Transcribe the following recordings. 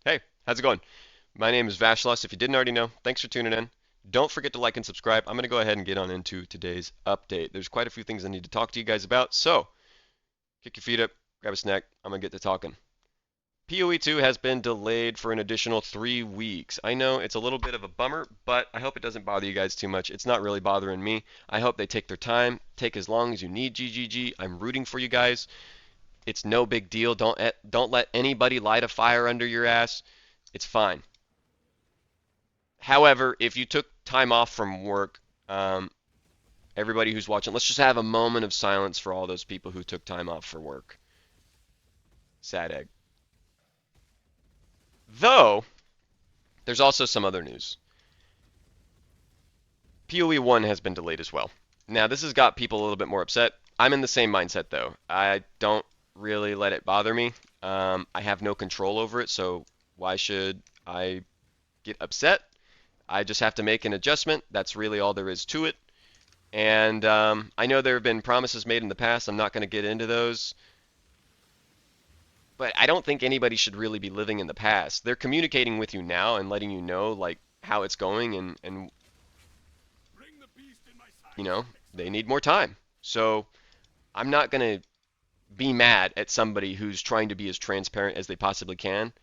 Hey, how's it going? My name is Vashlos. If you didn't already know, thanks for tuning in. Don't forget to like and subscribe. I'm going to go ahead and get on into today's update. There's quite a few things I need to talk to you guys about, so kick your feet up, grab a snack. I'm going to get to talking. PoE 2 has been delayed for an additional 3 weeks. I know it's a little bit of a bummer, but I hope it doesn't bother you guys too much. It's not really bothering me. I hope they take their time, take as long as you need, GGG. I'm rooting for you guys. It's no big deal. Don't let anybody light a fire under your ass. It's fine. However, if you took time off from work, everybody who's watching, let's just have a moment of silence for all those people who took time off for work. Sad egg. Though, there's also some other news. PoE 1 has been delayed as well. Now, this has got people a little bit more upset. I'm in the same mindset, though. I don't really let it bother me. I have no control over it, so why should I get upset? I just have to make an adjustment. That's really all there is to it. And I know there have been promises made in the past. I'm not going to get into those. But I don't think anybody should really be living in the past. They're communicating with you now and letting you know like how it's going and you know, they need more time. So I'm not going to be mad at somebody who's trying to be as transparent as they possibly can.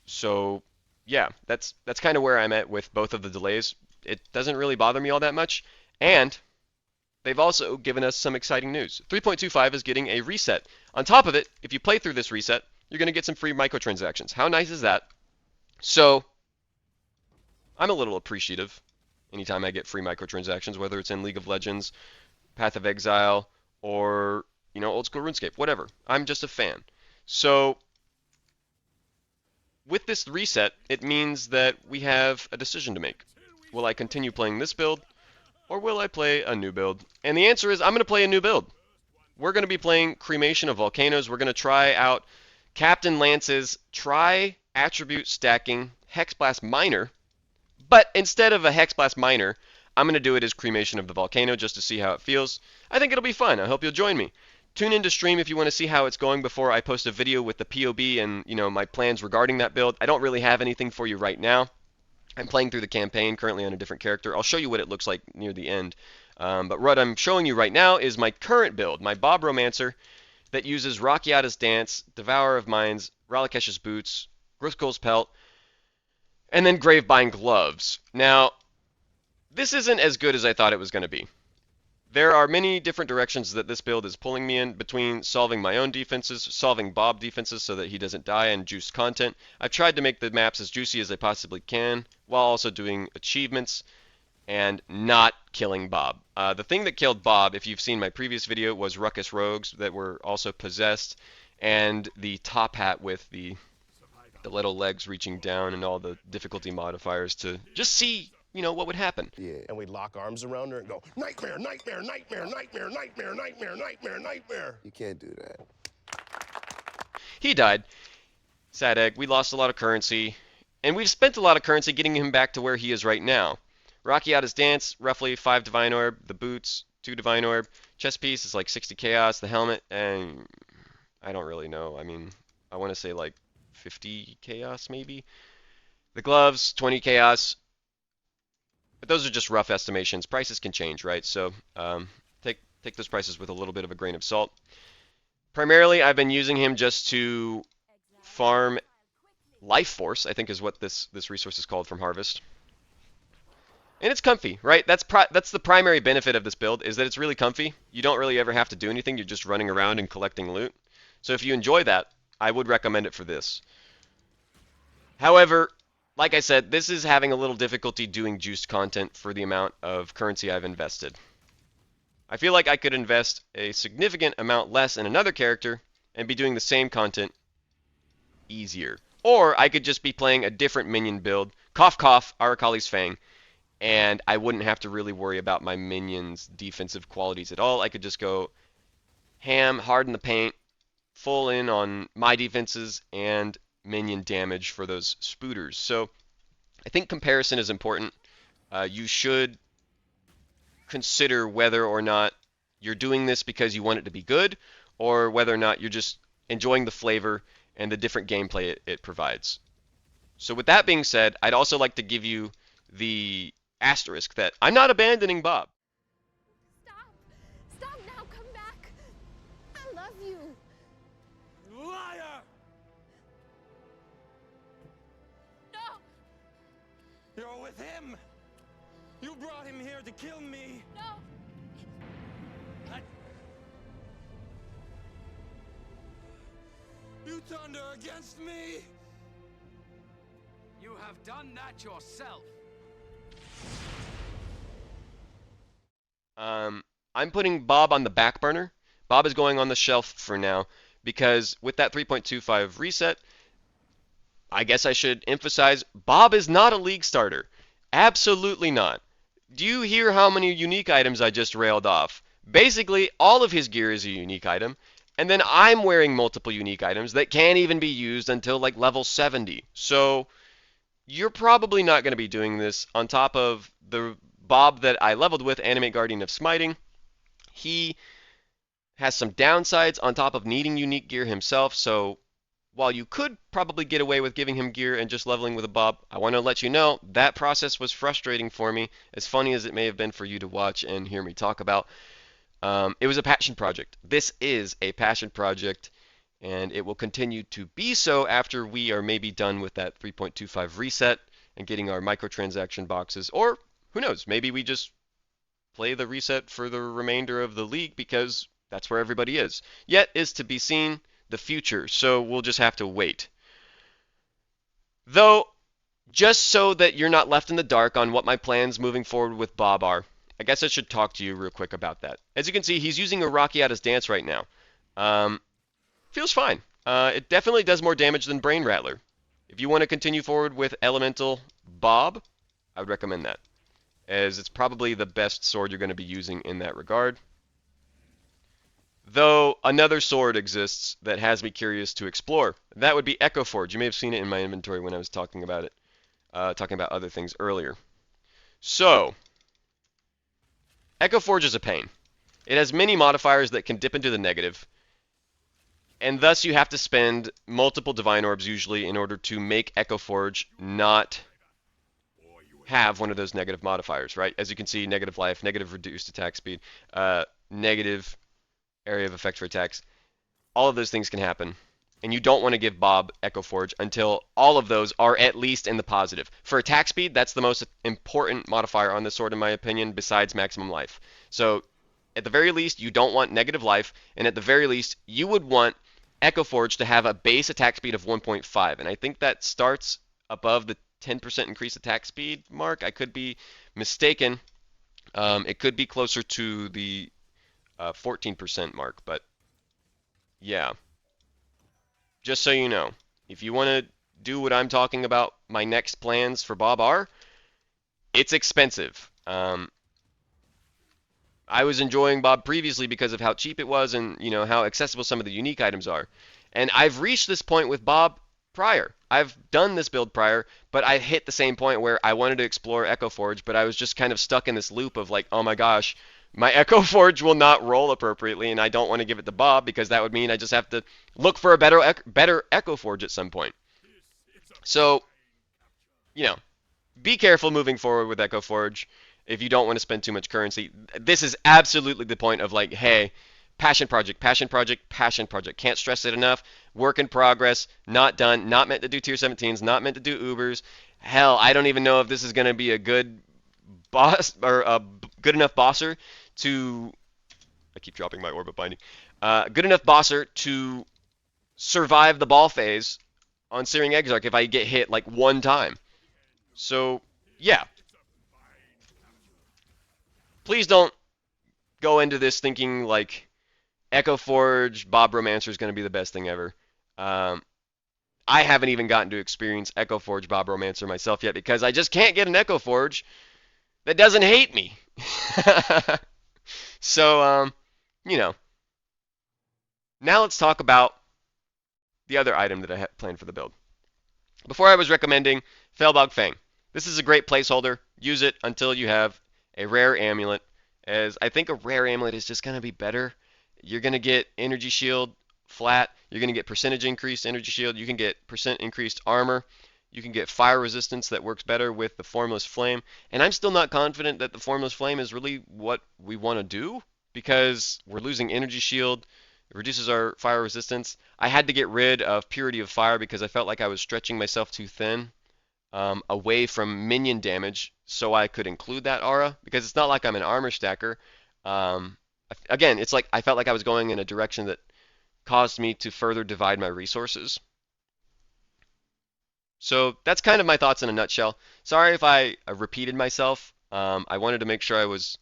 So yeah, that's kind of where I'm at with both of the delays. It doesn't really bother me all that much. And they've also given us some exciting news. 3.25 is getting a reset. On top of it, if you play through this reset, you're going to get some free microtransactions. How nice is that? So, I'm a little appreciative anytime I get free microtransactions, whether it's in League of Legends, Path of Exile, or, old school RuneScape, whatever. I'm just a fan. So, with this reset, it means that we have a decision to make. Will I continue playing this build, or will I play a new build? And the answer is I'm going to play a new build. We're going to be playing Cremation of Volcanoes. We're going to try out Captain Lance's tri-attribute stacking Hexblast Miner. But instead of a Hexblast Miner, I'm going to do it as Cremation of the Volcano just to see how it feels. I think it'll be fun. I hope you'll join me. Tune into stream if you want to see how it's going before I post a video with the POB and, my plans regarding that build. I don't really have anything for you right now. I'm playing through the campaign currently on a different character. I'll show you what it looks like near the end. But what I'm showing you right now is my current build, my Bob Romancer, that uses Rakiata's Dance, Devourer of Minds, Ralakesh's Boots, Grithgold's Pelt, and then Gravebind Gloves. Now, this isn't as good as I thought it was going to be. There are many different directions that this build is pulling me in between solving my own defenses, solving Bob defenses so that he doesn't die, and juiced content. I've tried to make the maps as juicy as I possibly can while also doing achievements and not killing Bob. The thing that killed Bob, if you've seen my previous video, was Ruckus Rogues that were also possessed, and the top hat with the little legs reaching down and all the difficulty modifiers to just see, what would happen. Yeah. And we'd lock arms around her and go, nightmare, nightmare, nightmare, nightmare, nightmare, nightmare, nightmare, nightmare. You can't do that. He died. Sad egg. We lost a lot of currency, and we've spent a lot of currency getting him back to where he is right now. Rakiata's Dance, roughly 5 Divine Orb. The boots, 2 Divine Orb. Chest piece is like 60 Chaos. The helmet, and I don't really know. I mean, I want to say like 50 Chaos maybe. The gloves, 20 Chaos. But those are just rough estimations. Prices can change, right? So take those prices with a little bit of a grain of salt. Primarily, I've been using him just to farm Life Force, I think is what this resource is called from Harvest. And it's comfy, right? That's the primary benefit of this build, is that it's really comfy. You don't really ever have to do anything. You're just running around and collecting loot. So if you enjoy that, I would recommend it for this. However, like I said, this is having a little difficulty doing juiced content for the amount of currency I've invested. I feel like I could invest a significant amount less in another character and be doing the same content easier. Or I could just be playing a different minion build, cough cough, Arakali's Fang, and I wouldn't have to really worry about my minions' defensive qualities at all. I could just go ham, harden the paint, full in on my defenses, and minion damage for those spooters. So I think comparison is important. You should consider whether or not you're doing this because you want it to be good, or whether or not you're just enjoying the flavor and the different gameplay it provides. So with that being said, I'd also like to give you the asterisk that I'm not abandoning Bob. Stop! Stop now! Come back! I love you! Liar! No! You're with him! You brought him here to kill me! No! You turned her against me! You have done that yourself. I'm putting Bob on the back burner. Bob is going on the shelf for now because with that 3.25 reset, I guess I should emphasize Bob is not a league starter. Absolutely not. Do you hear how many unique items I just railed off? Basically, all of his gear is a unique item, and then I'm wearing multiple unique items that can't even be used until like level 70. So you're probably not going to be doing this. On top of the Bob that I leveled with, Animate Guardian of Smiting, he has some downsides on top of needing unique gear himself. So while you could probably get away with giving him gear and just leveling with a Bob, I want to let you know that process was frustrating for me, as funny as it may have been for you to watch and hear me talk about. It was a passion project. This is a passion project, and it will continue to be so after we are maybe done with that 3.25 reset and getting our microtransaction boxes. Or, who knows, maybe we just play the reset for the remainder of the league because that's where everybody is. Yet is to be seen the future, so we'll just have to wait. Though, just so that you're not left in the dark on what my plans moving forward with Bob are, I guess I should talk to you real quick about that. As you can see, he's using a Rockiatus Dance right now. Feels fine. It definitely does more damage than Brain Rattler. If you want to continue forward with Elemental Bob, I would recommend that, as it's probably the best sword you're going to be using in that regard. Though another sword exists that has me curious to explore. That would be Echo Forge. You may have seen it in my inventory when I was talking about it, talking about other things earlier. So, Echo Forge is a pain. It has many modifiers that can dip into the negative, and thus you have to spend multiple Divine Orbs usually in order to make Echo Forge not have one of those negative modifiers, right? As you can see, negative life, negative reduced attack speed, negative area of effect for attacks. All of those things can happen. And you don't want to give Bob Echo Forge until all of those are at least in the positive. For attack speed, that's the most important modifier on this sword in my opinion, besides maximum life. So, at the very least, you don't want negative life, and at the very least, you would want Echo Forge to have a base attack speed of 1.5. And I think that starts above the 10% increased attack speed mark. I could be mistaken. It could be closer to the 14% mark, but yeah. Just so you know, if you want to do what I'm talking about, my next plans for Bob are, it's expensive. I was enjoying Bob previously because of how cheap it was and, you know, how accessible some of the unique items are. And I've reached this point with Bob prior. I've done this build prior, but I hit the same point where I wanted to explore Echo Forge, but I was just kind of stuck in this loop of like, oh my gosh, my Echo Forge will not roll appropriately, and I don't want to give it to Bob because that would mean I just have to look for a better Echo Forge at some point. So, you know, be careful moving forward with Echo Forge if you don't want to spend too much currency. This is absolutely the point of like, hey, passion project, passion project, passion project. Can't stress it enough. Work in progress, not done, not meant to do tier 17s, not meant to do Ubers. Hell, I don't even know if this is going to be a good boss or a good enough bosser to, I keep dropping my orbit binding, good enough bosser to survive the ball phase on Searing Exarch if I get hit like one time. So, yeah. Please don't go into this thinking like Echo Forge, Bob Romancer is going to be the best thing ever. I haven't even gotten to experience Echo Forge Bob Romancer myself yet because I just can't get an Echo Forge that doesn't hate me. So, you know. Now let's talk about the other item that I had planned for the build. Before I was recommending Felbog Fang. This is a great placeholder. Use it until you have a rare amulet, as I think a rare amulet is just going to be better. You're going to get Energy Shield flat. You're going to get percentage increased energy shield. You can get percent increased armor. You can get fire resistance that works better with the Formless Flame. And I'm still not confident that the Formless Flame is really what we want to do because we're losing energy shield. It reduces our fire resistance. I had to get rid of Purity of Fire because I felt like I was stretching myself too thin away from minion damage so I could include that aura because it's not like I'm an armor stacker. Again, it's like I felt like I was going in a direction that caused me to further divide my resources. So that's kind of my thoughts in a nutshell. Sorry if I repeated myself. I wanted to make sure I was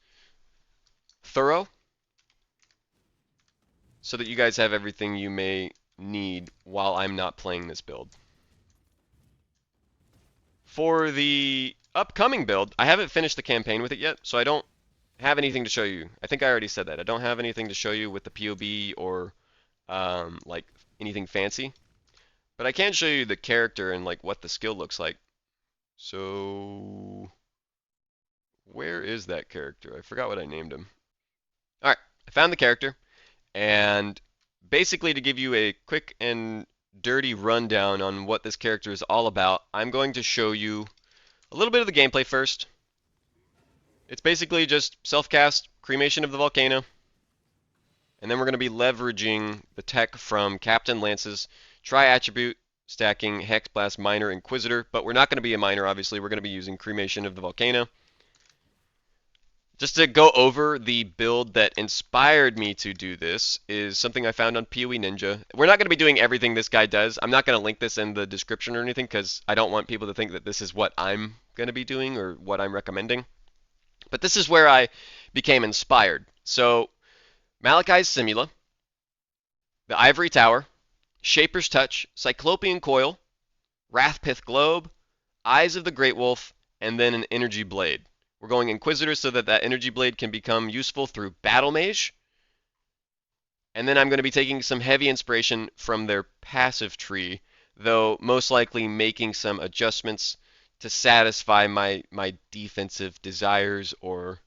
thorough so that you guys have everything you may need while I'm not playing this build. For the upcoming build, I haven't finished the campaign with it yet, so I don't have anything to show you. I think I already said that. I don't have anything to show you with the POB or like anything fancy. But I can show you the character and like what the skill looks like. So where is that character? I forgot what I named him. Alright, I found the character. And basically to give you a quick and dirty rundown on what this character is all about, I'm going to show you a little bit of the gameplay first. It's basically just self-cast, Cremation of the Volcano, and then we're going to be leveraging the tech from Captain Lance's Tri-Attribute, stacking Hex Blast, Miner, Inquisitor, but we're not going to be a Miner, obviously. We're going to be using Cremation of the Volcano. Just to go over the build that inspired me to do this is something I found on PoE Ninja. We're not going to be doing everything this guy does. I'm not going to link this in the description or anything because I don't want people to think that this is what I'm going to be doing or what I'm recommending. But this is where I became inspired. So, Malachi's Simula, the Ivory Tower, Shaper's Touch, Cyclopean Coil, Wrathpith Globe, Eyes of the Great Wolf, and then an Energy Blade. We're going Inquisitor so that that Energy Blade can become useful through Battle Mage. And then I'm going to be taking some heavy inspiration from their passive tree, though most likely making some adjustments to satisfy my defensive desires or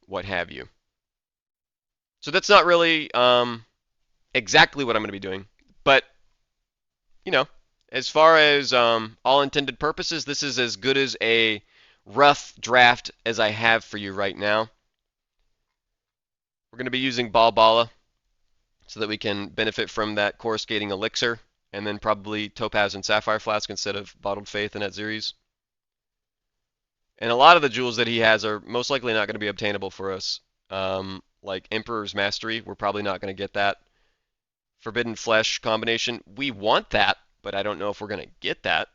what have you. So that's not really exactly what I'm going to be doing, but you know, as far as all intended purposes, this is as good as a rough draft as I have for you right now. We're going to be using Balbala so that we can benefit from that coruscating elixir, and then probably Topaz and Sapphire Flask instead of Bottled Faith and Netzeres. And a lot of the jewels that he has are most likely not going to be obtainable for us. Like Emperor's Mastery, we're probably not going to get that. Forbidden Flesh combination, we want that, but I don't know if we're going to get that.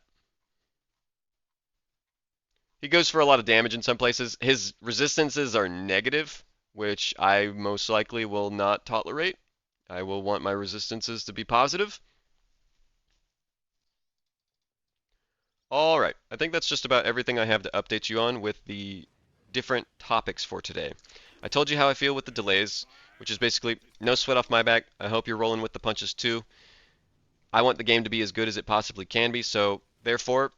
He goes for a lot of damage in some places. His resistances are negative, which I most likely will not tolerate. I will want my resistances to be positive. Alright, I think that's just about everything I have to update you on with the different topics for today. I told you how I feel with the delays, which is basically no sweat off my back. I hope you're rolling with the punches too. I want the game to be as good as it possibly can be, so therefore,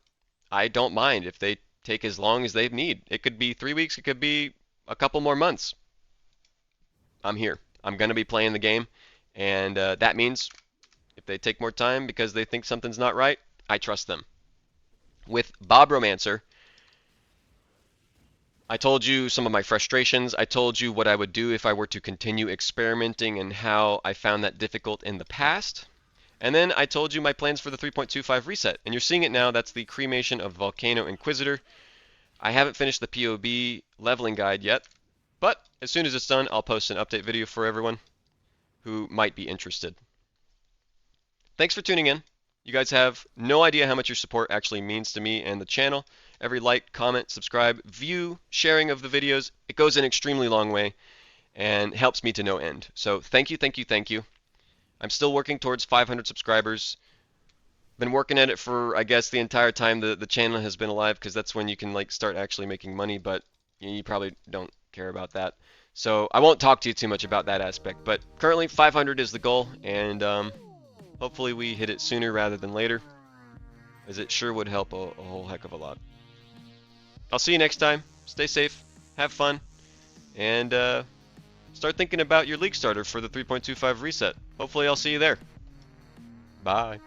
I don't mind if they take as long as they need. It could be 3 weeks, it could be a couple more months. I'm here. I'm going to be playing the game, and that means if they take more time because they think something's not right, I trust them. With Bob Romancer, I told you some of my frustrations. I told you what I would do if I were to continue experimenting and how I found that difficult in the past. And then I told you my plans for the 3.25 reset, and you're seeing it now. That's the Cremation of Volcano Inquisitor. I haven't finished the POB leveling guide yet, but as soon as it's done, I'll post an update video for everyone who might be interested. Thanks for tuning in. You guys have no idea how much your support actually means to me and the channel. Every like, comment, subscribe, view, sharing of the videos, it goes an extremely long way and helps me to no end. So thank you, thank you, thank you. I'm still working towards 500 subscribers. Been working at it for, I guess, the entire time the channel has been alive, because that's when you can like start actually making money, but you probably don't care about that. So I won't talk to you too much about that aspect, but currently 500 is the goal, and hopefully we hit it sooner rather than later, as it sure would help a whole heck of a lot. I'll see you next time. Stay safe, have fun, and start thinking about your League starter for the 3.25 reset. Hopefully I'll see you there. Bye.